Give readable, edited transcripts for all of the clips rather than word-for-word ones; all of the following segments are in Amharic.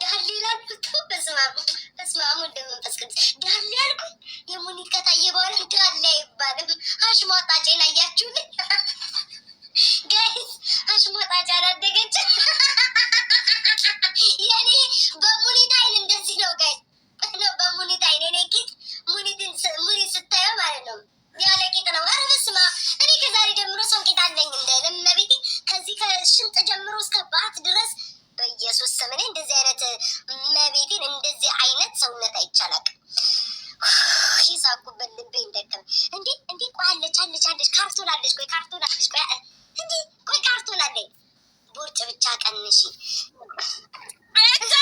ዳሌ ላልኩት በስማሙ እንደመንፈስ ቅዱስ ዳሌ ያልኩኝ የሙኒት ከታየ በኋላ ዳሌ አይባልም። አሽሟጣጬን አያችሁልኝ ጋይስ? አሽሟጣጭ አላደገች የኔ በሙኒት አይን እንደዚህ ነው ጋይስ። በሙኒት አይን እኔ ቂጥ ሙኒት ስታየው ማለት ነው ያለ ቂጥ ነው። ኧረ በስመ አብ እኔ ከዛሬ ጀምሮ ሰው ቂጥ አለኝ እንደ እመቤቴ ከዚህ ከሽንጥ ጀምሮ እስከ ባት ድረስ በኢየሱስ ስም እኔ እንደዚህ አይነት እመቤቴን እንደዚህ አይነት ሰውነት አይቻላል። ይሳኩበት ልቤ እንደከም እንዴ ቆይ አለች ካርቶን አለች ቆይ ቆይ ካርቶን አለኝ ቦርጭ ብቻ ቀንሺ ቤታ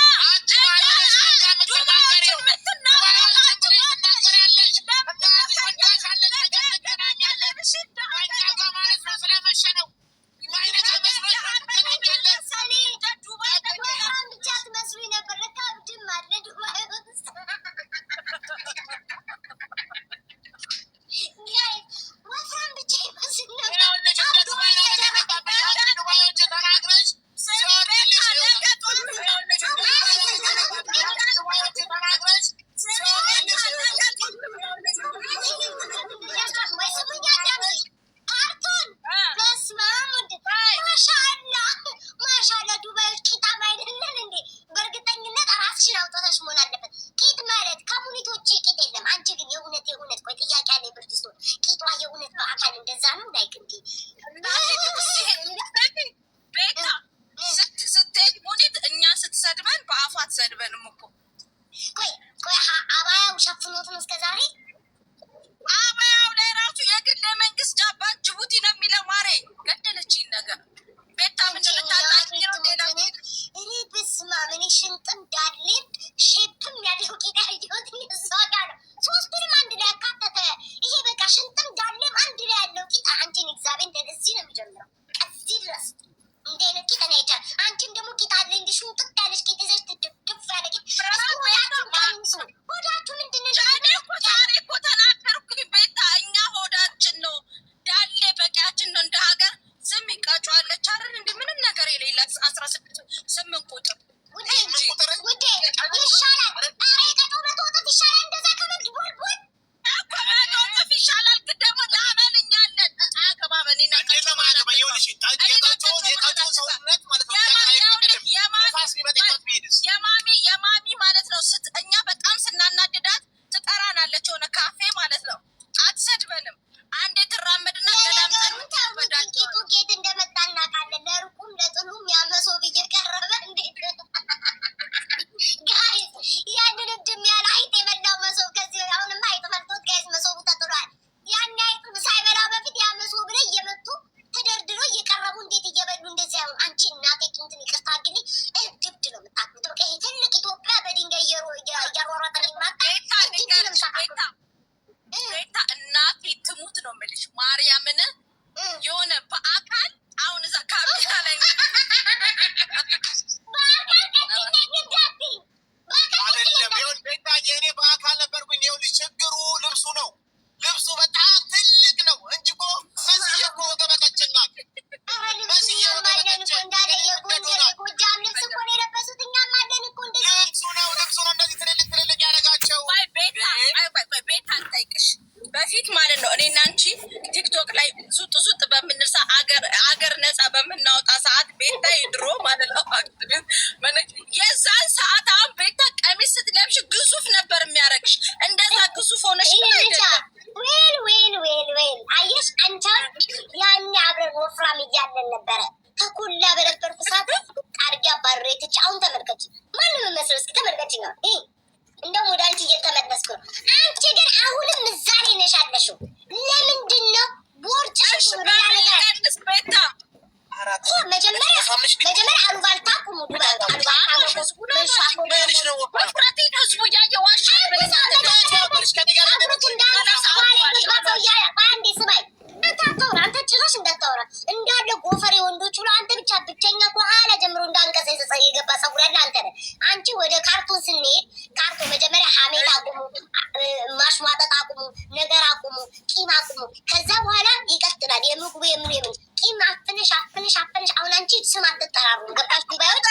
ሰድበንም እኮ ቆይ አባያው ሸፍኖት ነው እስከዛሬ። አባያው ላይ ራሱ የግል መንግስት ጃባን ጅቡቲ ነው የሚለው። ማሬ ገደለችኝ ነገር ቤታ ምን ልታጣቂ ነው? እኔ በስመ አብ እኔ ሽንጥም ዳሌም ሼፕም ያለው ቂጣ ያየሁት እዛ ጋር ነው። ሶስቱንም አንድ ላይ ያካተተ ይሄ በቃ ሽንጥም ዳሌም አንድ ላይ ያለው ቂጣ። አንቺን እግዚአብሔር እንደዚህ ነው የሚጀምረው ከዚህ ድረስ እንደ አይነት ቂጣ ነው አይቻል። አንቺም ደግሞ ቂጣ አለ እንደ ሽንጥጥ ያለሽ ቂጣ ይዘሽ ትድፍ ያለ ቂጣ ሆዳችሁ ምንድን ነው? ዛሬ እኮ ተናገርኩኝ ቤታ፣ እኛ ሆዳችን ነው ዳሌ በቂያችን ነው። እንደ ሀገር ስም ይቃጫዋለች አይደል? እንደ ምንም ነገር የሌላት 18 ቁጥር ውዴ ይሻላል። ኧረ የቀጠው 100 እጥፍ ይሻላል። እንደዛ ከመድ ቦልቦል እኮ 100 እጥፍ ይሻላል። ግን ደግሞ ላመንኛለን አገባበኔ የማሚ ማለት ነው። እኛ በጣም ስናናድዳት ትጠራናለች የሆነ ካፌ ማለት ነው። አትሰድበንም። አንዴ ትራመድና ቂጡ ጌት እንደመጣ እናውቃለን። ለሩቁም ለጥሉም ያመሶብ እየቀረበ እንዴት ጋይስ ያንን እድም ያለ አይጥ የበላው መሶብ ከዚህ አሁንማ አይጥ በልቶት ጋይስ መሶቡ ተጥሏል። ያን አይጥ ሳይበላ በፊት ያ መሶብ ላይ እየመጡ ተደርድሮ እየቀረቡ እንዴት እየበሉ እንደዚህ አሁን አንቺ እናቴ ቂንትን ይቅርታ አግልኝ ድብድ ነው የምታክሉት። በቃ ይሄ ትልቅ ኢትዮጵያ በድንጋይ እያሯሯጠ ማጣ ቤታ እናቴ ትሙት ነው የምልሽ ማርያምን የሆነ በአካል አሁን እዛ ካቢና ላይ እኔ በአካል ነበርኩኝ። ይኸውልሽ ችግሩ ልብሱ ነው። ልብሱ በጣም ትልቅ ነው እንጂ እኮ መስዬ እኮ ወገበቀችን ናት። እንዳለ የጎጃም ልብስ እኮ ነው የለበሱት። እኛም አለን እኮ ልብሱ ነው እንደዚህ ትልልቅ ያደረጋቸው። ቤታ እንጠይቅሽ በፊት ማለት ነው እኔና አንቺ ቲክቶክ ላይ ሱጥ በምንርሳ አገር ነፃ በምናወጣ ሰዓት ቤታ ድሮ ማለት ነው የዛን ሰዓት አሁን ቤታ ቀሚስ ስትለብሽ ግዙፍ ነበር የሚያደርግሽ። እንደዛ ግዙፍ ሆነሽ ዌል አየሽ አንቻ ያኔ አብረን ወፍራም እያለን ነበረ ከኩላ በነበርኩ ሰዓት ቃርጊ አባሬትች። አሁን ተመልከች ማንም መስለው እስኪ ተመልከች ነው እንደውም ወደ አንቺ እየተመለስኩ ነው። አንቺ ግን አሁንም ምሳሌ ነሽ አለሽው። ለምንድን ነው ቦርጭሽ ሌላ ነገር ቤታ መጀመሪያ አሉባልታ ቁሙ አንተ ጭራሽ እንዳታወራ እንዳለ ጎፈሬ ወንዶች ብሎ አንተ ብቸኛ ከኋላ ጀምሮ እንዳንቀጸ የገባ ጸጉር ያለ አንተ ነህ። አንቺ ወደ ካርቶን ስንሄድ ካርቶን መጀመሪያ ሀሜት አቁሙ፣ ማሽሟጠጥ አቁሙ፣ ነገር አቁሙ፣ ቂም አቁሙ። ከዛ በኋላ ይቀጥላል የምግቡ የምን ቂም አፍነሽ። አሁን አንቺ ስም አትጠራሩ። ገባሽ? ጉባኤዎች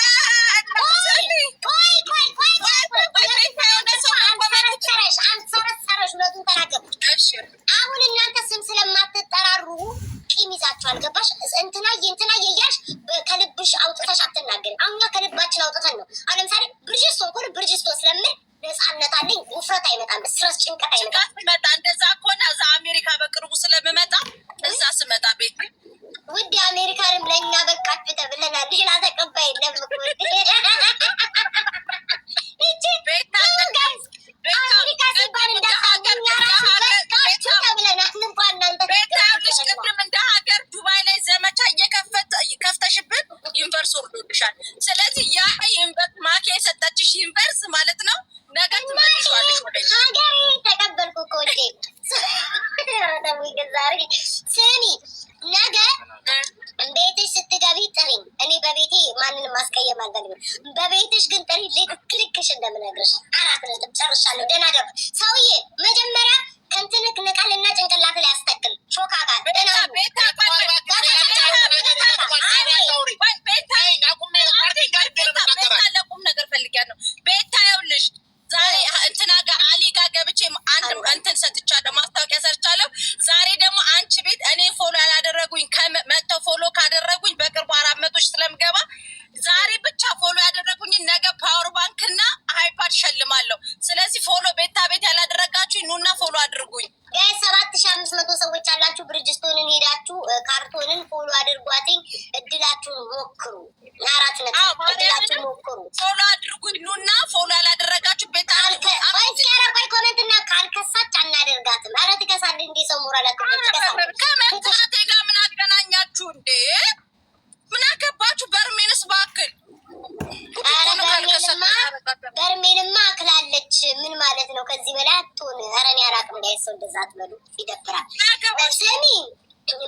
አሁን እናንተ ስም ስለማትጠራሩ ቂም ይዛችኋል። ገባሽ? እንትናዬ እያልሽ ከልብሽ አውጥተሽ አትናገሪም። አሁን ከልባችን አውጥተን ነው። አሁን ለምሳሌ ብርጅስቶን ከሆነ ብርጅስቶን ስለምን ነፃነት አለኝ። ውፍረት አይመጣም፣ ስትረስ ጭንቀት አይመጣም። ስመጣ እንደዛ ከሆነ እዛ አሜሪካ በቅርቡ ስለምመጣ እዛ ስመጣ ቤት ውድ አሜሪካንም ለእኛ በቃችሁ ተብለናል። ሌላ ተቀባይ የለም እኮ አሜሪካ ሲባል እንዳታገኛችሁ ተብለናል። እንኳን እናንተ ቅድም እንደ ሀገር ዱባይ ላይ ዘመቻ እየከፍተሽብን ዩኒቨርስ ወርዶልሻል። ስለዚህ ያ ዩኒቨርስ ማኪ የሰጠችሽ ዩኒቨርስ ማለት ነው። ነገ ትመልሻለሽ ወደ ሀገሬ። ተቀበልኩ እኮ እንዴ ዛሬ ስሚ፣ ነገ ቤትሽ ስትገቢ ጥሪኝ። እኔ በቤቴ ማንንም ማስቀየም አልፈልግም። በቤትሽ ግን ጥሪ ልክልክሽ እንደምነግርሽ 4 ነጥብ ጨርሻለሁ። ደህና ደሩ ሰውዬ። መጀመሪያ ከንትንክ ንቀልና ጭንቅላት ላይ ያስተክል ሾካካ ደህና ለቁም ነገር ፈልጊያለሁ። ቤታ ይኸውልሽ ዛሬ እንትና ጋር አሊ ጋር ገብቼ አንድ እንትን ሰጥቻለሁ፣ ማስታወቂያ ሰርቻለሁ። ዛሬ ደግሞ አንቺ ቤት እኔ ፎሎ ያላደረጉኝ መጥተው ፎሎ ካደረጉኝ በቅርቡ 400 ስለምገባ ዛሬ ብቻ ፎሎ ያደረጉኝ ነገ ፓወር ባንክ እና አይፓድ ሸልማለሁ። ስለዚህ ፎሎ ቤታ ቤት ያላደረጋችሁ ኑና ፎሎ አድርጉኝ። ጋይ 7500 ሰዎች አላችሁ። ብርጅስቶንን ሄዳችሁ ካርቶንን ፎሎ አድርጓትኝ። እድላችሁን ሞክሩ። 4 ነጥብ እድላችሁን ሞክሩ። ፎሎ አድርጉኝ ኑና ፎሎ ያላደረጋችሁ ቤታ ቆይ ኮሜንትና ካልከሳች አናደርጋትም። ኧረ ትከሳለች እንዴ ሰው ሞራላት ከመጥፋቴ ጋር ምን አገናኛችሁ እንዴ? ምን አገባችሁ? በርሜንስ ባክል በርሜንማ አክላለች። ምን ማለት ነው? ከዚህ በላይ አትሆን። ኧረ እኔ አላቅም። ጋይ ሰው እንደዛ አትበሉ፣ ይደብራል። ስሚ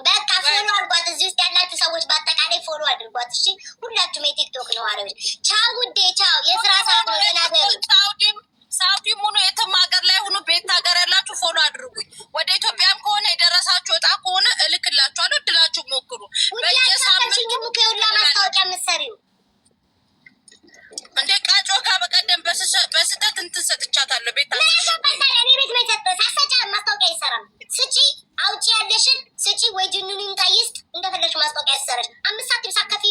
በቃ ፎሎ አድርጓት። እዚህ ውስጥ ያላችሁ ሰዎች በአጠቃላይ ፎሎ አድርጓት። እሺ ሁላችሁም የቲክቶክ ነዋሪዎች ቻው ውዴ፣ ቻው። የስራ ሰዓት ነው። ተናገሩ። ሳውዲም ሆኖ የትም ሀገር ላይ ሆኖ ቤት ሀገር ያላችሁ ፎሎ አድርጉኝ። ወደ ኢትዮጵያም ከሆነ የደረሳችሁ እጣ ከሆነ እልክላችኋለሁ። እድላችሁ ሞክሩ። በየሳምንቱ ሁላ ማስታወቂያ የምትሰሪው እንደ ቃጮ በቀደም በስህተት እንትን ሰጥቻታለሁ። ቤት እኔ ቤት መሰጠ ሳሰጫ ማስታወቂያ ይሰራል። ስጪ አውጪ ያለሽን ስጪ ወይ ጅኑን ይምጣይስት እንደፈለግሽ ማስታወቂያ ይሰራል። 5 ሰዓት ሳከፊ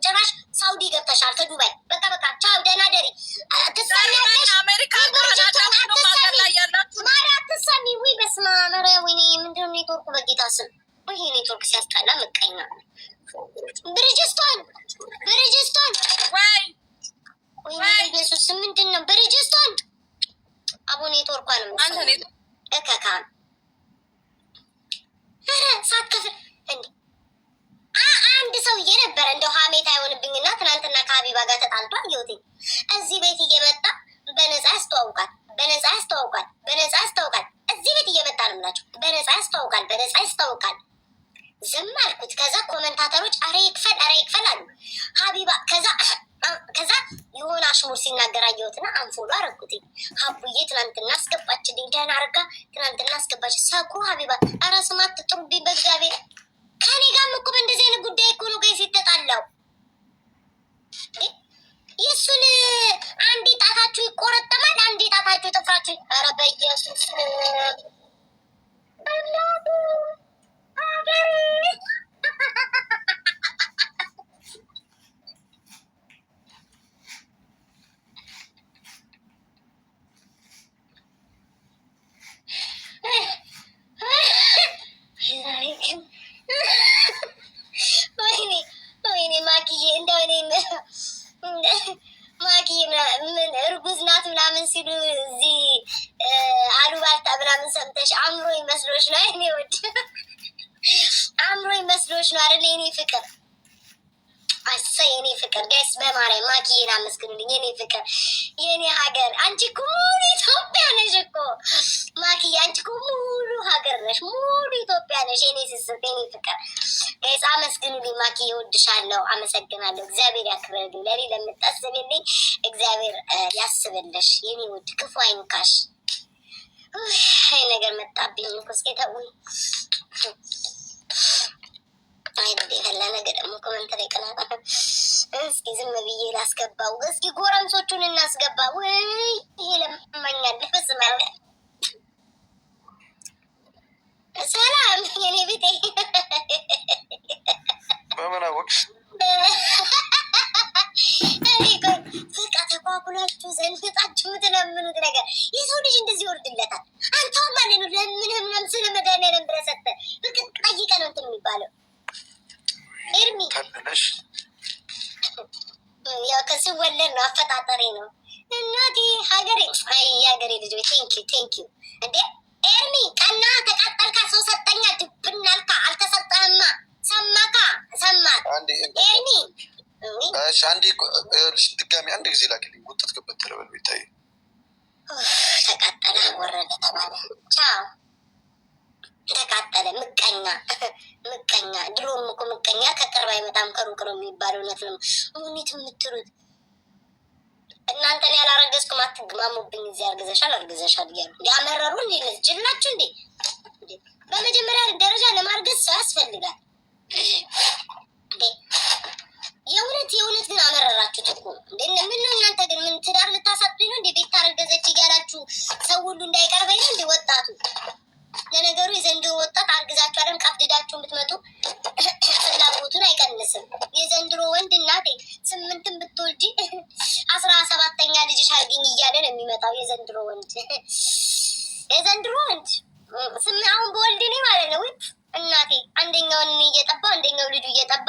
ጭራሽ ሳውዲ ገብተሻል ከዱባይ። በቃ ቻው፣ ደህና ደሪ። ትሰሚያለሽ? አሜሪካ ላይ ያላችሁ ማርያ ትሰሚ? ወይ በስመ አብ። ኧረ ወይኔ ምንድነው ኔትወርኩ? በጌታ ስም ወይ ኔትወርክ ሲያስጠላ ምቀኛ። ብርጅስቶን ወይ ኢየሱስ ምንድን ነው? ብርጅስቶን አቡ ኔትወርኳንም እከካን ሳትከፍል እንዴ አንድ ሰውዬ ነበረ። እንደው ሀሜት አይሆንብኝና ትናንትና ከሀቢባ ጋር ተጣልቶ አየሁትኝ። እዚህ ቤት እየመጣ በነፃ ያስተዋውቃል። እዚህ ቤት እየመጣ ነው የምላቸው። በነፃ ያስተዋውቃል። ዝም አልኩት። ከዛ ኮመንታተሮች አረ ይክፈል አሉ። ሀቢባ ከዛ የሆነ አሽሙር ሲናገር አየሁትና አንፎሎ አረኩትኝ። ሀቡዬ ትናንትና አስገባችልኝ። ደህና አርጋ ትናንትና አስገባች። ሰክሮ ሀቢባ አረ ስማት ጥሩብኝ በእግዚአብሔር። ከኔ ጋርም እኮ በእንደዚህ አይነት ጉዳይ እኮ ነው ጋይስ የተጣላው። የእሱን አንዴ ጣታችሁ ይቆረጠማል፣ አንዴ ጣታችሁ ጥፍራችሁ። ኧረ በኢየሱስ ወይኔ ማኪዬ እንደው ማኪዬ ምን እርጉዝ ናት ምናምን ሲሉ እዚህ አሉባልታ ምናምን ሰምተሽ አእምሮ ይመስሎሽ ነው? እኔ ወድ አእምሮ ይመስሎሽ ነው አይደል? የኔ ፍቅር የኔ ፍቅር ጋይስ በማርያም ማኪዬን አመስግኑልኝ። የኔ ፍቅር የኔ ሀገር አንቺ እኮ ሙሉ ኢትዮጵያ ነሽ እኮ ማኪዬ። አንቺ እኮ ሙሉ ሀገር ነሽ፣ ሙሉ ኢትዮጵያ ነሽ። የኔ ስስት የኔ ፍቅር ጋይስ አመስግኑልኝ። ማኪዬ እወድሻለሁ፣ አመሰግናለሁ። እግዚአብሔር ያክብርልኝ። ለኔ ለምታስብልኝ እግዚአብሔር ያስብልሽ የኔ ውድ፣ ክፉ አይንካሽ። አይ ነገር መጣብኝ እኮ እስኪ ተውኝ። አይደል የፈላ ነገር ደግሞ ኮመንት ላይ ቀናታ እስኪ ዝም ብዬ እናስገባው። እስኪ ጎረምሶቹን እናስገባ። ወይ ይሄ ለማኛል በስመ አብ። ሰላም የኔ ቤቴ በምን አወቅሽ? በቃ ተኳኩላችሁ ዘንጣችሁ ምትለምኑት ነገር የሰው ልጅ እንደዚህ ይወርድለታል። አንተው ማለት ነው ለምንም ምንም ስለ መድኃኒዓለም ብለህ ሰጠህ በቃ ጠይቀህ ነው እንትን የሚባለው። ኤርሚ ታደለሽ ያው ከስወለድ ነው አፈጣጠሬ ነው እናቴ ሀገሬ። አይ የሀገሬ ልጅ ቴንኪዩ እንዴ ኤርሚ ቀና ተቃጠልካ ሰው ሰጠኛ ድብናልካ አልተሰጠህማ። ሰማካ ሰማት ኤርሚ አንዴ ድጋሚ አንድ ጊዜ ላክልኝ። ውጥት ገበት ተለበል ቤታይ ተቃጠለ ወረደ ተባለ። ቻው ተቃጠለ። ምቀኛ ድሮም እኮ ምቀኛ ከቅርብ አይመጣም ከሩቅ ነው የሚባለው እውነት ነው። እውነት የምትሉት እናንተን ያላረገዝኩም አትግማሙብኝ። እዚህ አርግዘሻል እያሉ እንዲያመረሩ ችላችሁ እንዴ? በመጀመሪያ ደረጃ ለማርገዝ ሰው ያስፈልጋል። የእውነት ግን አመረራችሁት እኮ እንደ ምን ነው እናንተ ግን ምን ትዳር ልታሳጡኝ ነው እንዴ? ቤት ታረገዘች እያላችሁ ሰው ሁሉ እንዳይቀርበኝ ነው እንዴ? ወጣቱ ለነገሩ የዘንድሮ ወጣት አርግዛችሁ አለም ቀፍድዳችሁ ብትመጡ ፍላጎቱን አይቀንስም። የዘንድሮ ወንድ እናቴ 8 ብትወልጂ 17ኛ ልጅሽ አርግኝ እያለ ነው የሚመጣው። የዘንድሮ ወንድ አሁን በወልድ እኔ ማለት ነው እናቴ አንደኛውን እየጠባ አንደኛው ልጁ እየጠባ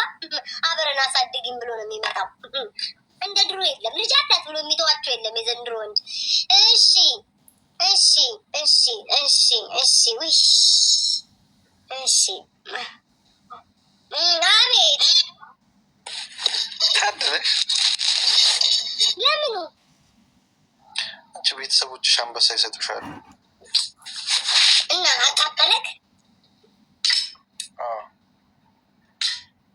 አብረን አሳድግኝ ብሎ ነው የሚመጣው። እንደ ድሮ የለም። ልጅ አላት ብሎ የሚተዋቸው የለም የዘንድሮ ወንድ። እሺ አቤት ለምኑ አንቺ ቤተሰቦችሽ አንበሳ ይሰጡሻል እና አቃጠለክ?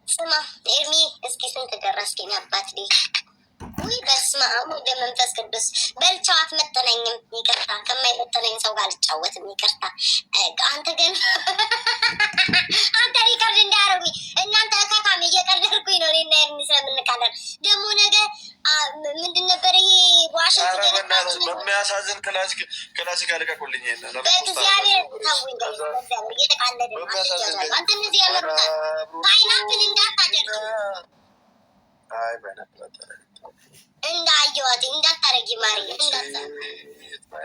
ስማ ኤርሚ እስኪ ስንት ደረስኪኝ? አባት ቤት ውይ በስመ አብ ወደ መንፈስ ቅዱስ በልቻው አትመጠነኝም። ይቅርታ ከማይመጠነኝ ሰው ጋር አልጫወትም። ይቅርታ አንተ ግን አንተ ሪከርድ እንዳያረጉኝ እናንተ ካካም እየቀለድኩኝ ነው። እኔና ኤርሚ ስለምንቃለር ደግሞ ነገ ምንድን ነበር ይሄ ዋሽንግተን በሚያሳዝን ክላሲክ አልቀቁልኝ በእግዚአብሔር ታውኝ እየተቃለደ አንተ እነዚህ ያመሩታል። ፓይናፕል እንዳታደርግ እንዳየዋት እንዳታረጊ ማሪ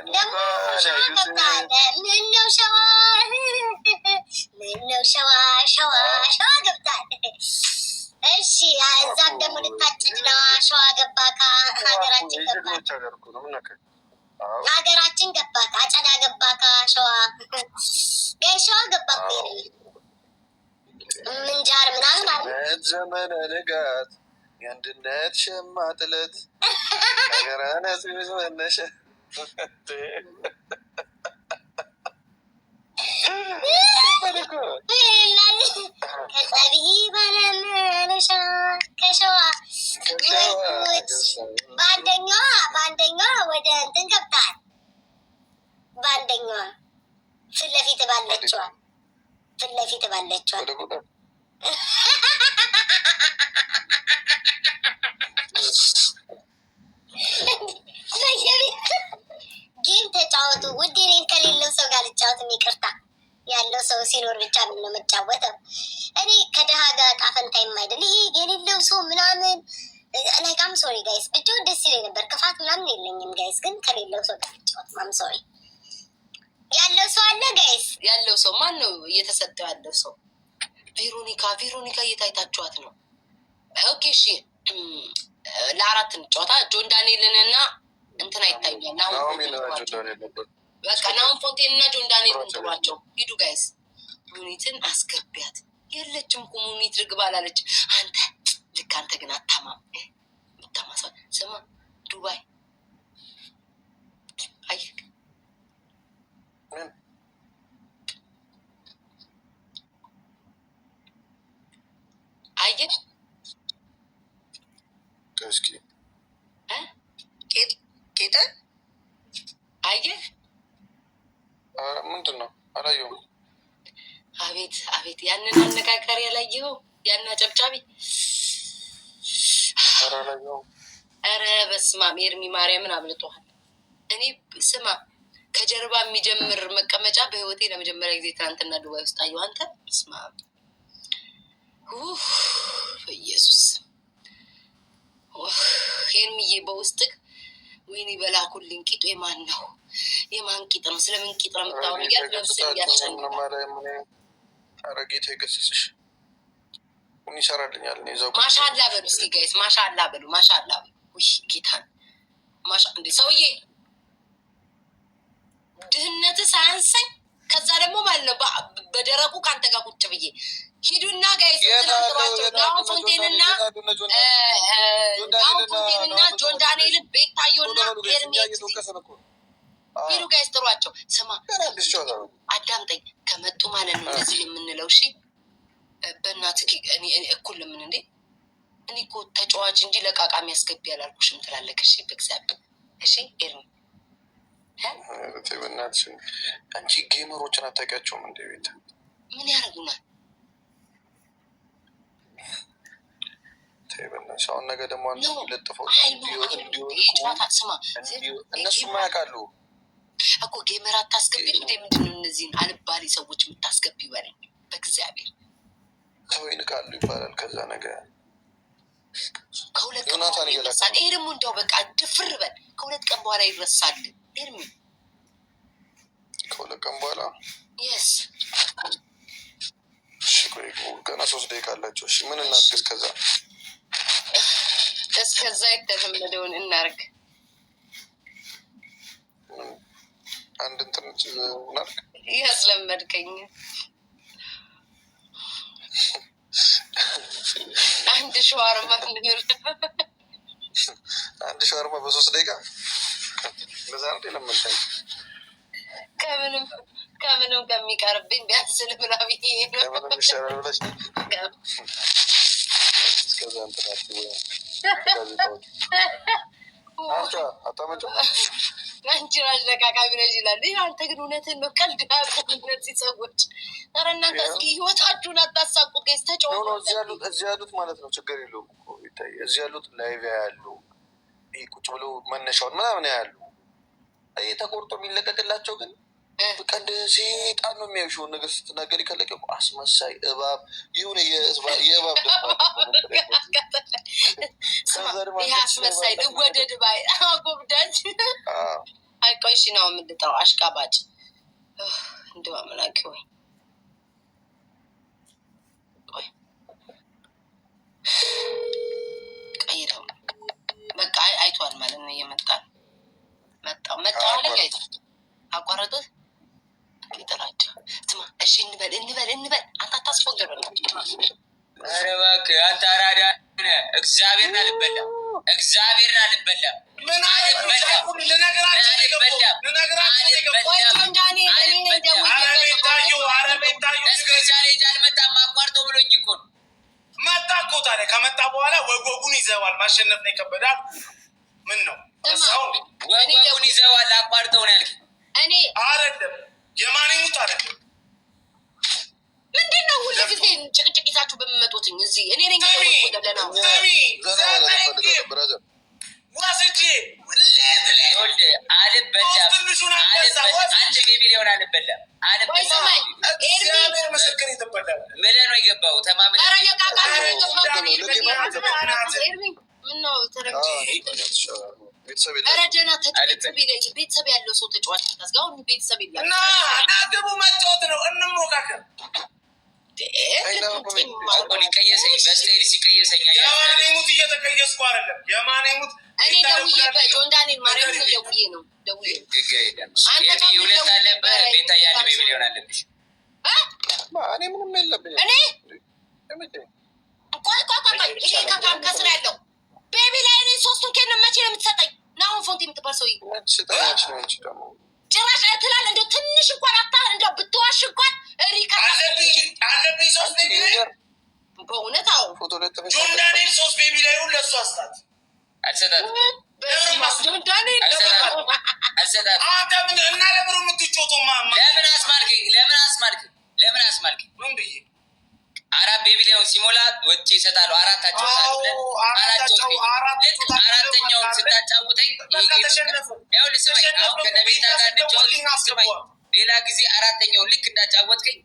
ደግሞ ሸዋ ገብታለ። ምነው ሸዋ ገብታለ። እሺ እዛም ደግሞ ልታጭድ ነው። ሸዋ ገባካ ሀገራችን ገባካ አጨዳ ገባካ ሸዋ ገባካ ምንጃር ምናምን አለ ዘመነ ንጋት የአንድነት ሸማ ጥለት ሀገራነት መነሻ ከጸብሂ ባለመነሻ ከሸዋ በአንደኛዋ ወደ እንትን ገብተሃል። በአንደኛዋ ፊት ለፊት ባለችዋ ጌም ተጫወቱ ውድ። እኔን ከሌለው ሰው ጋር ልጫወትም። ይቅርታ ያለው ሰው ሲኖር ብቻ ምን ነው መጫወተው። እኔ ከደሃ ጋር ጣፈንታ የማይደል ይሄ የሌለው ሰው ምናምን ላይቃም ሶሪ ጋይስ ብቻውን ደስ ይለኝ ነበር። ክፋት ምናምን የለኝም ጋይስ፣ ግን ከሌለው ሰው ጋር ልጫወት ማም ሶሪ። ያለው ሰው አለ ጋይስ። ያለው ሰው ማን ነው እየተሰጠው? ያለው ሰው ቬሮኒካ እየታይታችኋት ነው። ኦኬ እሺ ለ4 እንጫወታ። ጆን ዳንኤልን እና እንትና ይታያል። በቃ ናሁን ፎንቴን እና ጆን ዳንኤል እንትሏቸው ሂዱ ጋይስ። ሙኒትን አስገቢያት። የለችም እኮ ሙኒት ርግብ አላለች። አንተ ግን አታማም። ምታማሰ ስማ ዱባይ አየህ እስኪ ቄጠ አየህ ምንድን ነው? አላየሁም። አቤት ያንን አነጋጋሪ ያላየኸው? ያን አጨብጫቢ ኧረ በስመ አብ ኤርሚ ማርያምን አብልጦሃል። እኔ ስማ ከጀርባ የሚጀምር መቀመጫ በህይወቴ ለመጀመሪያ ጊዜ ትናንትና ዱባይ ውስጥ አየሁ። አንተ በስመ አብ ኢየሱስ ኤርሚዬ በውስጥህ ወይኔ በላኩልኝ ቂጡ የማን ነው? የማን ቂጥ ነው? ስለምን ቂጥ ነው የምታወሩ? እያልክ ነፍስ እያሸንፋል። ኧረ ጌታ ይገስጽሽ። ምን ይሰራልኛል? ማሻላ በሉ እስኪ ጋይስ፣ ማሻላ በሉ፣ ማሻላ በሉ። ውይ ጌታን ማሻ እንዴ ሰውዬ ድህነት ሳያንሰኝ ከዛ ደግሞ ማለት ነው በደረቁ ከአንተ ጋር ቁጭ ብዬ ሂዱና ጋይስ ትናንትባቸው ናሁን ፎንቴንና ጆን ዳንኤልን ቤታየውና ኤርሜት ሂዱ ጋይስ ጥሯቸው። ስማ አዳምጠኝ፣ ከመጡ ማለት ነው እንደዚህ የምንለው እሺ። በእናትህ እኩል ለምን እንዴ? እኔ እኮ ተጫዋች እንጂ ለቃቃሚ ያስገቢ ያላልኩሽም ትላለህ። እሺ በእግዚአብሔር እሺ ኤርሚ በእናትሽ አንቺ ጌመሮችን አታውቂያቸውም እንደ ቤት ምን ያደርጉናል? በእናትሽ አሁን ነገ ደግሞ ለጥፈው እነሱም ያውቃሉ እኮ ጌመር አታስገቢም እንደ ምንድነው እነዚህን አልባሌ ሰዎች የምታስገቢ በለኝ በእግዚአብሔር። ሰው ይንቃሉ ይባላል። ከዛ ነገ ከሁለት ቀን በኋላ ይረሳል። ይሄ ደግሞ እንደው በቃ ድፍር በል ከሁለት ቀን በኋላ ይረሳል። ኤርሚ ከሁለት ቀን በኋላ የስ ገና 3 ደቂቃ አላቸው። እሺ ምን እናድርግ? እስከዛ የተለመደውን እናርግ። አንድ እንትን እናድርግ። ያስለመድከኝ አንድ ሸዋርማ አንድ ሸዋርማ በ3 ደቂቃ በዛ ነው የለመድከኝ። ከምንም ከሚቀርብኝ ቢያንስ ልብላ ብዬ ነው። ከምንም ይሻላል ብለሽ እስከዛ እንትናት አታመጭም አንቺ አለቃቃሚ ነሽ ይላል። አንተ ግን እውነትን ነው። ቀልድ እነዚህ ሰዎች ኧረ እናንተ እስኪ ህይወታችሁን አታሳቁ። ጌስ ተጫወቱ። እዚህ ያሉት ማለት ነው ችግር የለውም እኮ ይታይ። እዚህ ያሉት ላይቭ ያሉ ቁጭ ብሎ መነሻውን ምናምን ያሉ ተቆርጦ የሚለቀቅላቸው ግን በቃ እንደ ሴጣን ነው የሚያዩሽው ነገር ስትናገር ከለቀ አስመሳይ እባብ የሆነ የእባብ ይህ አስመሳይ ልወደድ ባይ ጎብዳጅ አይቆይሽ ነው የምልጠው አሽቃባጭ እንደው አምላኬ ወይ ቀይረው በቃ አይቷል ማለት ነው። እየመጣ መጣ ላይ አቋረጡት ይጥላቸው። ስማ እሺ እንበል አንተ አታስፎገር። ኧረ እባክህ አንተ አራዳ እግዚአብሔርን አልበላም። ምን አልመጣም አቋርጠው ብሎኝ እኮ ነው። መጣ እኮ ታዲያ ከመጣ በኋላ ወጎጉን ይዘዋል። ማሸነፍ ነው የከበዳል። ምን ነው ወጎጉን ይዘዋል አቋርጠው ነው ያልከኝ? እኔ አይደለም የማንሙት አይደለም። ምንድን ነው ሁሉ ጊዜ ጭቅጭቅ ይዛችሁ በምመጡትኝ እዚህ እኔ ነኝ ደለናው ዋስጄ አልበላም። አንድ ቤቢ ሊሆን አልበላም። ምስክር የተበላል ምለህ ነው የገባው ተማምነ ቤተሰብ ያለው ሰው ተጫዋች ታስጋሁን ቤተሰብ የለ እና ናገቡ መጫወት ነው። እንሞካከል ሊቀየሰኝ በስቴል ሲቀየሰኝ የማኔሙት እየተቀየስኩ አይደለም። የማኔሙት እኔ ደውዬ በጆን ዳንኤል ማርያም ደውዬ ነው ደውዬ አንተ ሁለት አለበት ቤታ ያለ ቤቢ ሊሆን አለብሽ። እኔ ምንም የለብኝ። እኔ ቆይ ይሄ ከስራ ያለው ቤቢ ላይ እኔ 3 ኬን መቼ ነው የምትሰጠኝ? ናሁን ፎንት የምትባል ሰው ጭራሽ ትላል። እንደው ትንሽ እንኳን አታ እንደው ብትዋሽ እንኳን አለብኝ 3 ቤቢ ላይ በእውነት አዎ ጆን ዳንኤል 3 ቤቢ ላይ ሁሉ ለሱ አስታት አልሰጣትም። ጆን ዳንኤል አንተ ምን እና ለምሩ የምትጮቱ ማማ ለምን አስማልከኝ? ምን ብዬ 4 ቤቢ ሊሆን ሲሞላ ወጪ ይሰጣሉ። አራታቸው አራተኛው እንዳጫውተኝ ይኸውልህ ስማኝ፣ አሁን ከነቤታ ጋር እንጫወት ስማኝ፣ ሌላ ጊዜ አራተኛውን ልክ እንዳጫወትከኝ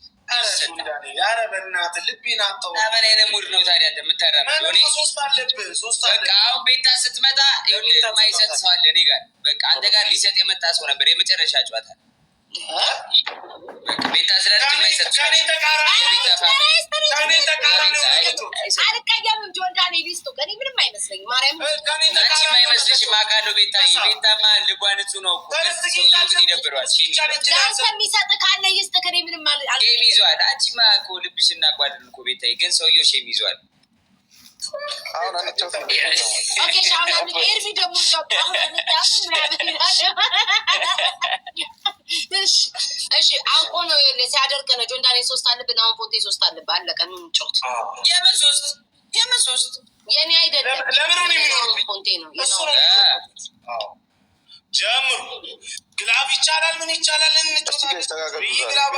ያረ በእናትህ ልቤን አተው ምን አይነት ሙድ ነው ታዲያ እንደምታራምደው? በቃ አሁን ቤታ ስትመጣ የማይሰጥ ሰው አለ እኔ ጋር። በቃ አንተ ጋር ሊሰጥ የመጣ ሰው ነበር የመጨረሻ ጨዋታ። ቤታ ስላለች የማይሰጥ ሰው አልቀየምም። ጆንዳኔ ሊስቱ እኔ ምንም አይመስለኝም። ማርያም አንቺ የማይመስልሽም አውቃለሁ። ቤታዬ ቤታማ ልቧ ንጹህ ነው እኮ ግን ይደብረዋል። ለአንተ የሚሰጥ ካለ ይስጥህ። እኔ ምንም ሼም ይዟል። አንቺማ እኮ ልብሽ እናጓድል እኮ ቤታዬ፣ ግን ሰውየው ሼም ይዟል። አሁን አንጫወት ኤርሚ ደግሞ እሺ አውቆ ነው ሲያደርግ ነው። ጆንዳኔ 3 አለብን። አሁን ፎንቴ 3 አለብህ። አለቀ። ጨውት የምን ሶስት የኔ አይደለም። ለምን ፎንቴ ነው ጀምሩ። ግላብ ይቻላል። ምን ይቻላል? ግላብ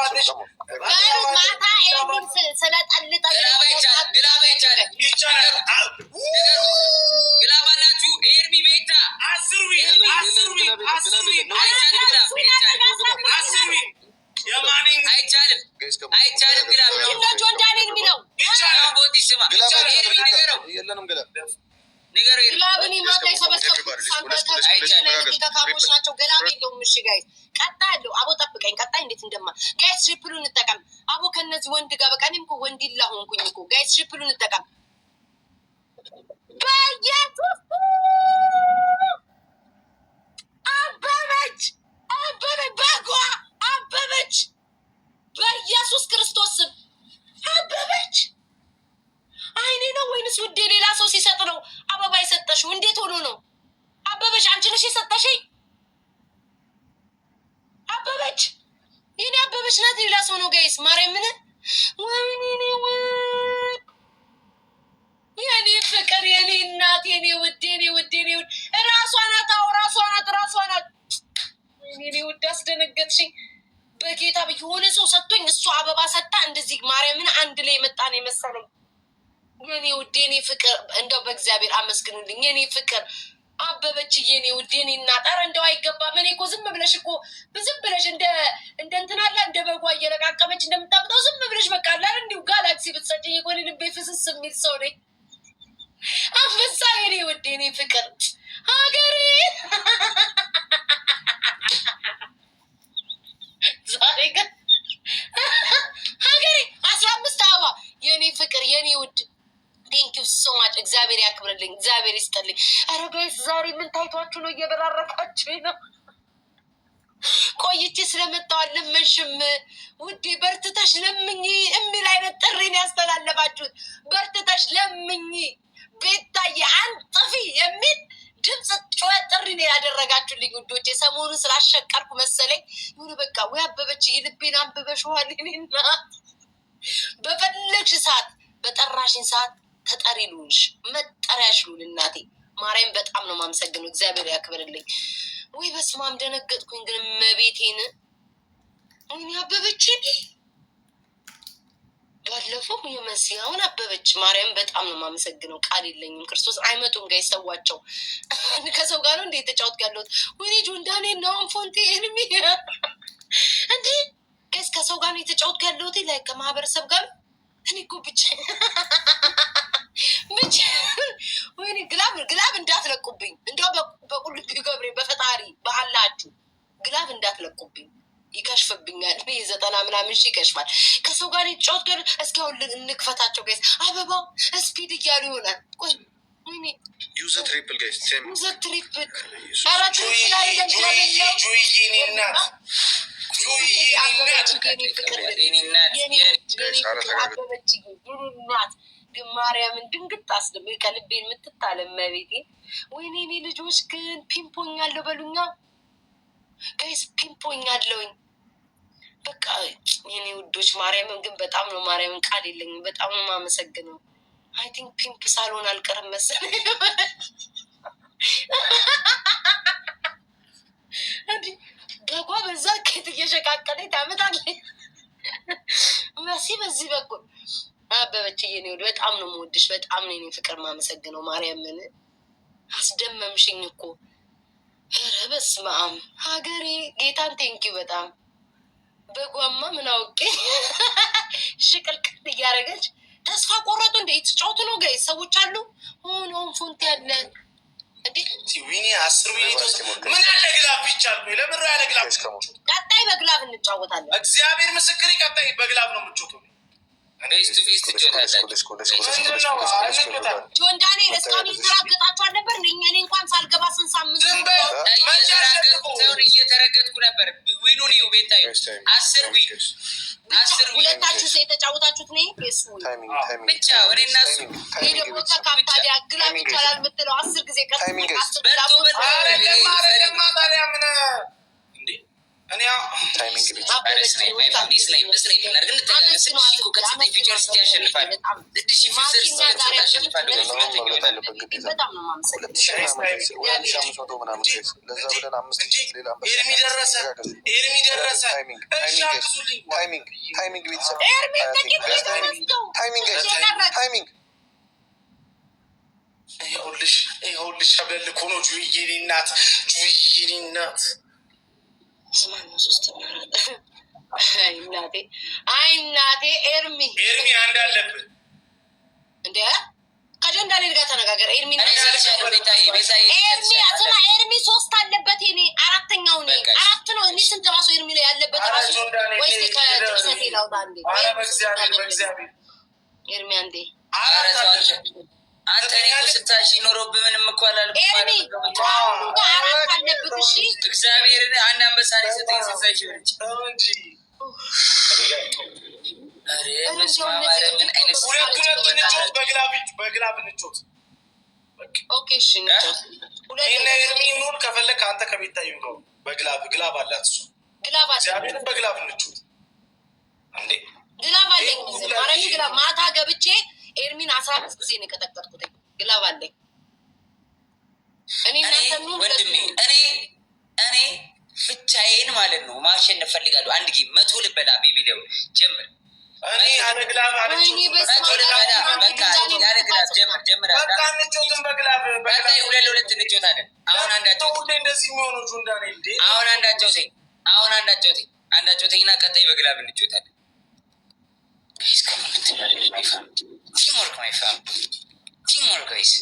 አላችሁ? ኤርሚ ቤታ አይቻልም፣ አይቻልም። ግላብ ጆንዳኔን የሚለው ቦቲ ስማ ንገረው ግላብን ማታ የሰበሰብኩት ካሞች ናቸው። ገላብ የለውም። እሺ ጋይስ ቀጣይ አለው። አቦ ጠብቀኝ። ቀጣይ እንዴት እንደማ ጋይስ ትሪፕሉ እንጠቀም። አቦ ከነዚህ ወንድ ጋር በቃ እኔም እኮ ወንድ ይላ ሆንኩኝ እኮ ጋይስ ትሪፕሉ እንጠቀም። በኢየሱስ አበበች በጓ አበበች በኢየሱስ ክርስቶስ ስም አበበች። አይኔ ነው ወይንስ ውዴ ሌላ ሰው ሲሰጥ ነው አበባ የሰጠሽው? እንዴት ሆኖ ነው? አበበች አንቺ ነሽ የሰጠሽኝ? አበበች የኔ አበበች ናት። ሌላ ሰው ነው ጋይስ። ማርያምን ወይኔ የኔ ፍቅር የኔ እናት የኔ ውድ የኔ ውድ የኔ ውድ ራሷ ናት። አዎ ራሷ ናት። የኔ ውድ አስደነገጥሽኝ በጌታ የሆነ ሰው ሰጥቶኝ እሱ አበባ ሰጣ እንደዚህ ማርያምን አንድ ላይ የመጣ ነው የመሰለኝ። የኔ ውድ የኔ ፍቅር እንደው በእግዚአብሔር አመስግኑልኝ። የኔ ፍቅር አበበች የኔ ውድ የኔ እናት። ኧረ እንደው አይገባም። እኔ እኮ ዝም ብለሽ እንደ እንትን አለ እንደ በጓ እየለቃቀመች እንደምታምጠው ዝም ብለሽ በቃ አለ እንዲሁ ጋላክሲ ብትሰጭኝ የኮን ልቤ ፍስስ የሚል ሰው ነኝ። አንበሳ የኔ ውድ የኔ ፍቅር ሀገሬ ዛሬ ግን ሀገሬ 15 አበባ የኔ ፍቅር የኔ ውድ ቴንኪዩ ሶ ማች። እግዚአብሔር ያክብርልኝ፣ እግዚአብሔር ይስጥልኝ። ኧረ ጋይስ ዛሬ ምን ታይቷችሁ ነው? እየበራረቃችሁ ነው። ቆይቼ ስለመጣሁ አልለመንሽም ውዴ፣ በርትተሽ ለምኝ የሚል አይነት ጥሪን ያስተላለፋችሁት። በርትተሽ ለምኝ ቤታዬ አንጥፊ የሚል ድምፅ ጩኸት ጥሪ ነው ያደረጋችሁልኝ ውዶቼ። ሰሞኑን ስላሸቀርኩ መሰለኝ ይሁን በቃ ወይ አበበች የልቤን አንብበሽዋል። እኔና በፈለግሽ ሰዓት በጠራሽን ሰዓት ተጠሪ ልሁንሽ፣ መጠሪያሽ ልሁን እናቴ ማርያም። በጣም ነው ማመሰግነው። እግዚአብሔር ያክብርልኝ። ወይ በስመ አብ ደነገጥኩኝ። ግን መቤቴን እኔ አበበች ባለፈው የመሲያውን አበበች ማርያም በጣም ነው ማመሰግነው። ቃል የለኝም። ክርስቶስ አይመጡም ጋር ይሰዋቸው። ከሰው ጋር ነው እንደ የተጫወት ያለሁት። ወይኔ ጆንዳኔ ናውን ፎንቴ ኤርሚ እንዴ ከስ ከሰው ጋር ነው የተጫወት ያለሁት ላይ ከማህበረሰብ ጋር እኔ እኮ ብቻ ወይኔ ግላብ እንዳትለቁብኝ። እንዲያው በቁልቢ ገብሬ በፈጣሪ ባህላችሁ ግላብ እንዳትለቁብኝ፣ ይከሽፍብኛል። 90 ምናምን ሺህ ይከሽፋል። ከሰው ጋር የተጫወት ጋር እስኪ አሁን እንክፈታቸው ጋይስ። አበባ ስፒድ እያሉ ይሆናል። ቆይ ወይኔ ዩዘ ትሪፕል ጋይስ ዩዘ ትሪፕል አራት ላይ ደምጃለሁ። ግን ማርያምን ድንግጥ አስደም ከልቤን የምትታለም መቤቴ። ወይኔ እኔ ልጆች ግን ፒምፖኛለሁ በሉኛ ጋይስ፣ ፒምፖኛለሁኝ በቃ የኔ ውዶች። ማርያምን ግን በጣም ነው ማርያምን ቃል የለኝም። በጣም ነው የማመሰግነው። አይ ቲንክ ፒምፕ ሳልሆን አልቀርም መሰለኝ። እንዲ ገጓ በዛ ኬት እየሸቃቀለኝ ታመጣለች መሲ በዚህ በኩል አበበች የኔ ወደ በጣም ነው የምወድሽ። በጣም ነው የኔ ፍቅር ማመሰግነው። ማርያምን አስደመምሽኝ እኮ። ኧረ በስመ አብ ሀገሬ ጌታን ቴንኪው በጣም በጓማ ምን አውቄ ሽቅልቅል እያደረገች ተስፋ ቆረጡ። እንደ የተጫወቱ ነው ጋይ ሰዎች አሉ ሆኖም ፎንት ያለ ዊኒ 10 ዊኒ ምን አለ ግላብ ይቻል ነው ለምን ያለ ግላብ ቀጣይ በግላብ እንጫወታለን። እግዚአብሔር ምስክሬ ቀጣይ በግላብ ነው የምትጮተው። ፌስ ቱ ፌስ ትጮታላችሁ። ጆን ዳንኤል እስካሁን እየተራገጣችሁ አልነበር? እኔ እንኳን ሳልገባ ስንት ሳምንት እየተረገጥኩ ነበር። ዊኑን ይኸው ቤታዩ 10 ዊን 10 ዊን ሁለታችሁ የተጫወታችሁት ነው ሱ ብቻ ወደ እና እሱ ይሄ ደግሞ ተካምታዲያ ግላብ ይቻላል የምትለው 10 ጊዜ ቀስ ይኸውልሽ ሸበል እኮ ነው ጁይዬ እናት ጁይዬ እናት አይ እናቴ ኤርሚ አንድ አለብን እንደ ከጆን ዳንኤል ጋር ተነጋገር። ኤርሚ ስማ ኤርሚ 3 አለበት። እኔ አራተኛው ነኝ 4 ነው። እኔ ስንት ራሱ ኤርሚ ላይ ያለበት ራሱ ወይስ ከጥሰቴ ላውጣ እንዴ? ኤርሚ አንዴ አንተ እኔ ስታሽ ኖሮብህ ምንም እኮ አላልኩም። ኤርሚ አራት አለበት። እሺ እግዚአብሔርን አንድ አንበሳ ነው የሰጠኝ ስታሽ ነች እንጂ አሬ መስማ ማለት ምን አይነት በግላብ እንጮት። ኦኬ እሺ እንጮት። ሁለቱን ኤርሚ ኑን ከፈለክ አንተ ከቤታዩ ነው በግላብ አላት እሱ ግላብ አለ። እግዚአብሔርን በግላብ እንጮት እንዴ ግላብ አለኝ። ማረኝ ግላብ ማታ ገብቼ ኤርሚን 15 ጊዜ ነው የቀጠቀጥኩት። ግላብ አለኝ። እኔ ብቻዬን ማለት ነው ማሸነፍ ፈልጋለሁ። አንድ ጊዜ 100 ልበላ ቢቢለው ጀምር። እኔ ያለ ግላብ አለች። ጀምር በቃ እንጮትን በግላብ በቃ 2-2 እንጮታለን። አሁን አንዳቸው እንደዚህ የሚሆነው ጁንዳኔ እንዴ አሁን አንዳቸውቴና ቀጣይ በግላብ እንጮታለን። Guys, come on, my family. Teamwork, my family. Teamwork, guys.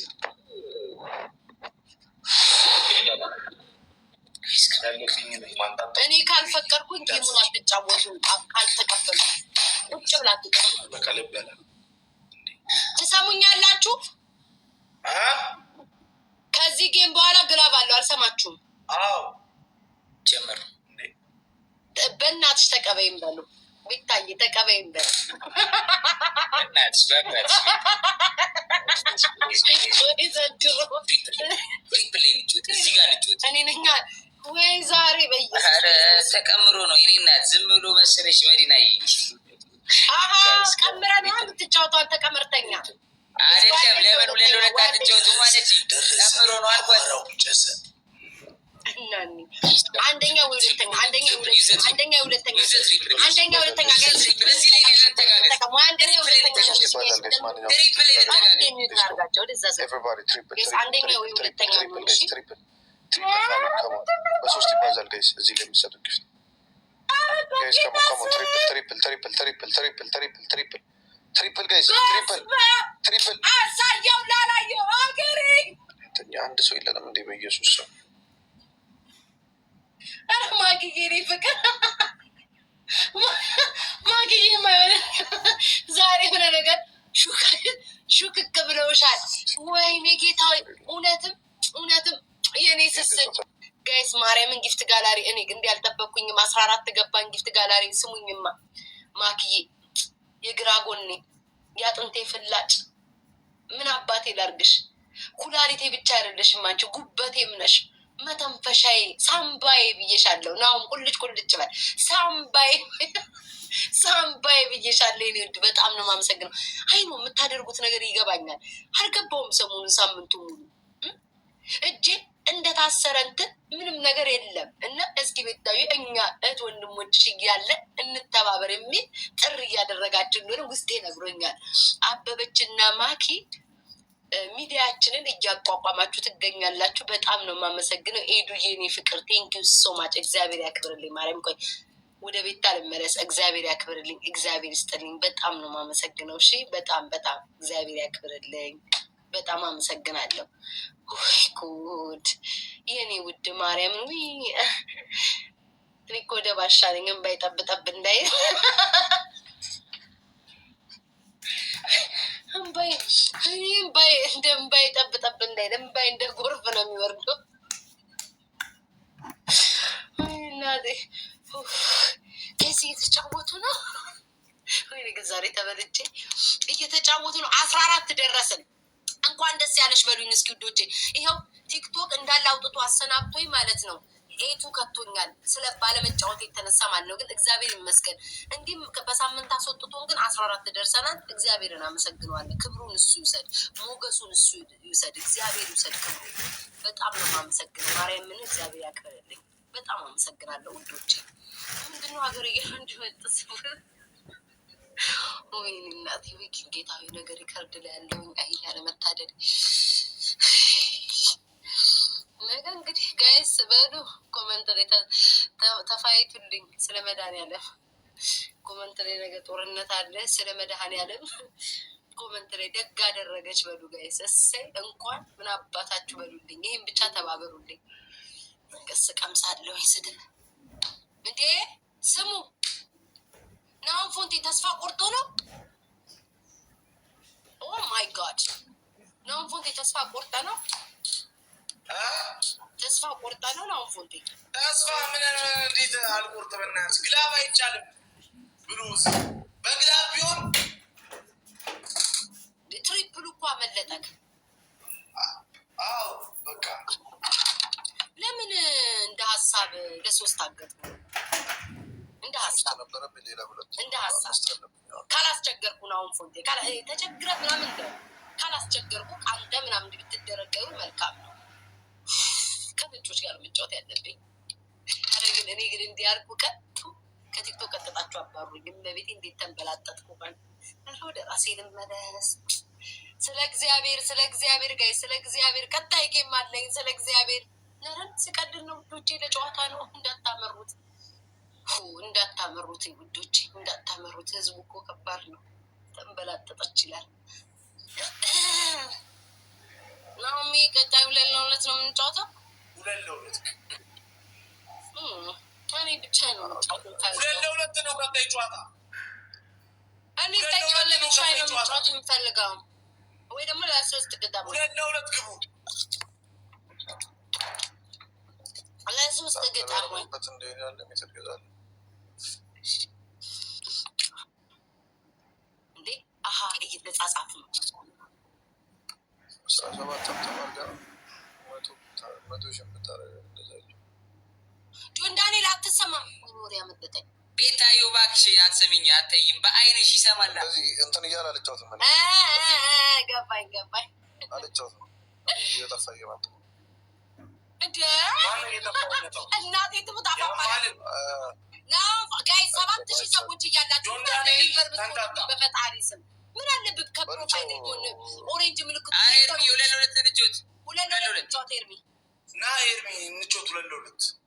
እኔ ካልፈቀድኩኝ ጌሙን አትጫወቱ። ካልተቀበሉ ቁጭ ብላችሁ ትሰሙኛላችሁ። ከዚህ ጌም በኋላ ግላብ አለው። አልሰማችሁም? ጀምሩ። በእናትሽ ተቀበይም በሉ ቢታይ ተቀበይም በሉ ወይ ዛሬ ተቀምሮ ነው የኔ እናት። ዝም ብሎ መሰለሽ መዲናዬ ቀምረን የምትጫወተው አንተ ቀመርተኛ አይደለም። ለምን 2-2 አትጫወቱ ማለት ቀምሮ ነው አልኳት። አንደኛ ሁለተኛ በሶስት ይባዛል ጋይስ። እዚህ ላይ የሚሰጡ ጊፍት ጋይስ ትሪፕል ጋይስ ትሪፕል አሳየው ላላየው አገሬ አንድ ሰው የለንም እንዴ? በኢየሱስ ሰው ማግዬ ፍቅር ማግዬ ማይሆነ ዛሬ ሆነ ነገር ሹክክ ብለውሻል። ወይኔ ጌታ እውነትም የኔ ስስት ጋይስ ማርያምን ጊፍት ጋላሪ እኔ እንዲ ያልጠበቅኩኝም 14 ገባን ጊፍት ጋላሪ። ስሙኝማ ማክዬ የግራ ጎኔ ያጥንቴ ፍላጭ ምን አባቴ ላርግሽ? ኩላሊቴ ብቻ አይደለሽም አንቺ ጉበቴም ነሽ፣ መተንፈሻዬ ሳምባዬ ብዬሻለሁ። ናሁም ቁልጭ በል ሳምባዬ ብዬሻለሁ። እኔ ወድ በጣም ነው የማመሰግነው። አይኖ የምታደርጉት ነገር ይገባኛል። አልገባውም ሰሞኑን ሳምንቱ ሙሉ እጄ እንደታሰረ እንትን ምንም ነገር የለም። እና እስኪ ቤታዩ እኛ እህት ወንድሞች እያለ እንተባበር የሚል ጥሪ እያደረጋችሁ እንደሆነ ውስጤ ነግሮኛል። አበበችና ማኪ ሚዲያችንን እያቋቋማችሁ ትገኛላችሁ። በጣም ነው የማመሰግነው። ኤዱዬ የኔ ፍቅር ቴንኪዩ ሶ ማች። እግዚአብሔር ያክብርልኝ። ማርያም ቆይ ወደ ቤት ልመለስ። እግዚአብሔር ያክብርልኝ። እግዚአብሔር ይስጥልኝ። በጣም ነው የማመሰግነው። እሺ በጣም በጣም እግዚአብሔር ያክብርልኝ። በጣም አመሰግናለሁ። ጉድ የኔ ውድ ማርያም ዊ እኔ እኮ ወደ ባሻ ነኝ። እምባይ ጠብጠብ እንዳይል እምባይ ጠብጠብ እንዳይል እምባይ እንደ ጎርፍ ነው የሚወርደው። እናቴ ስ እየተጫወቱ ነው ወይ ግን ዛሬ ተበልቼ እየተጫወቱ ነው። 14 ደረስን። እንኳን ደስ ያለሽ በሉኝ እስኪ ውዶቼ። ይኸው ቲክቶክ እንዳለ አውጥቶ አሰናብቶኝ ማለት ነው። ኤቱ ከቶኛል ስለ ባለመጫወት የተነሳ ማለት ነው። ግን እግዚአብሔር ይመስገን እንዲህም በሳምንት አስወጥቶን ግን 14 ደርሰናል። እግዚአብሔርን አመሰግነዋለን። ክብሩን እሱ ይውሰድ፣ ሞገሱን እሱ ይውሰድ፣ እግዚአብሔር ይውሰድ ክብሩ። በጣም ነው የማመሰግነው። ማርያምን እግዚአብሔር ያክብርልኝ። በጣም አመሰግናለሁ ውዶቼ። ምንድነው ሀገር እንዲመጥስ ወይኔ እናቴ ወይ ጌታዊ ነገር ይከርድ ላይ ያለውኝ አይ ያለመታደድ ነገ እንግዲህ ጋይስ በሉ ኮመንት ላይ ተፋይቱልኝ። ስለ መድኃኒዓለም ኮመንት ላይ ነገ ጦርነት አለ። ስለ መድኃኒዓለም ኮመንት ላይ ደግ አደረገች በሉ ጋይስ። እሰይ እንኳን ምን አባታችሁ በሉልኝ። ይህም ብቻ ተባበሩልኝ። ቀስ ቀምሳለሁ ስድብ እንዴ ስሙ ናሁን ፎንቴ ተስፋ ቆርጦ ነው። ኦ ማይ ጋድ ናሁን ፎንቴ ተስፋ ቆርጠ ነው። ተስፋ ቆርጠ ነው ናሁን ፎንቴ። ተስፋ ምን እንዴት አልቆርጥ በእናትህ። ግላብ አይቻልም ብሉስ በግላብ ቢሆን ትሪፕሉ እኮ አመለጠክ። አዎ በቃ ለምን እንደ ሀሳብ ለሶስት አገጥኩ እንደ ሀሳብ ካላስቸገርኩ ናሁን ፎንቴ ተቸግረ ምናምን እንደ ካላስቸገርኩ አንተ ምናምን ብትደረገሩ መልካም ነው። ከነጮች ጋር መጫወት ያለብኝ ኧረ ግን እኔ ግን እንዲያርጉ ቀጡ ከቲክቶክ ቀጥጣችሁ አባሩኝ። እመቤቴ እንዴት ተንበላጠጥኩ። ቀን ወደ ራሴ ልመለስ። ስለ እግዚአብሔር ጋይ ስለ እግዚአብሔር ቀጣይ ጌም አለኝ። ስለ እግዚአብሔር ነረን ሲቀድር ነው ውዶቼ። ለጨዋታ ነው እንዳታመሩት ውዶቼ፣ እንዳታመሩት። ህዝቡ እኮ ከባድ ነው። ተንበላጠጠች ይላል። ናሚ ቀጣይ 2-2 ነው የምንጫወተው። 2-2 እኔ ብቻ ነው የምጫወተው። 2-2 ነው ቀጣይ ጨዋታ። እኔ ጠይቀለ ብቻ ነው የምጫወት የምፈልገው ወይ ደግሞ ለ3 ግዳብ 2-2 ግቡ። ለ3 ግዳብ ወይ እንዴ አሃ እየተጻጻፉ ነው። 17 ጆን ዳንኤል አትሰማም። ወሬ ያመጣኝ ቤታዮ እባክሽ አትሰሚኝ፣ አትይም። በአይንሽ ይሰማል። እዚህ እንትን እያለ አልጫወትም። ገባኝ አልጫወትም። እየጠፋ እየመጣ እንደ እናቴ ትሙት አፋፋለ ጋይ 7000 ሰዎች እያላችሁ በፈጣሪ ስም ምን አለብህ? ከፕሮፋይል ጎን ኦሬንጅ ምልክቱ ኤርሚ 2-2 ልጆት 2-2 ጫወት ኤርሚ ና ኤርሚ እንጮት 2-2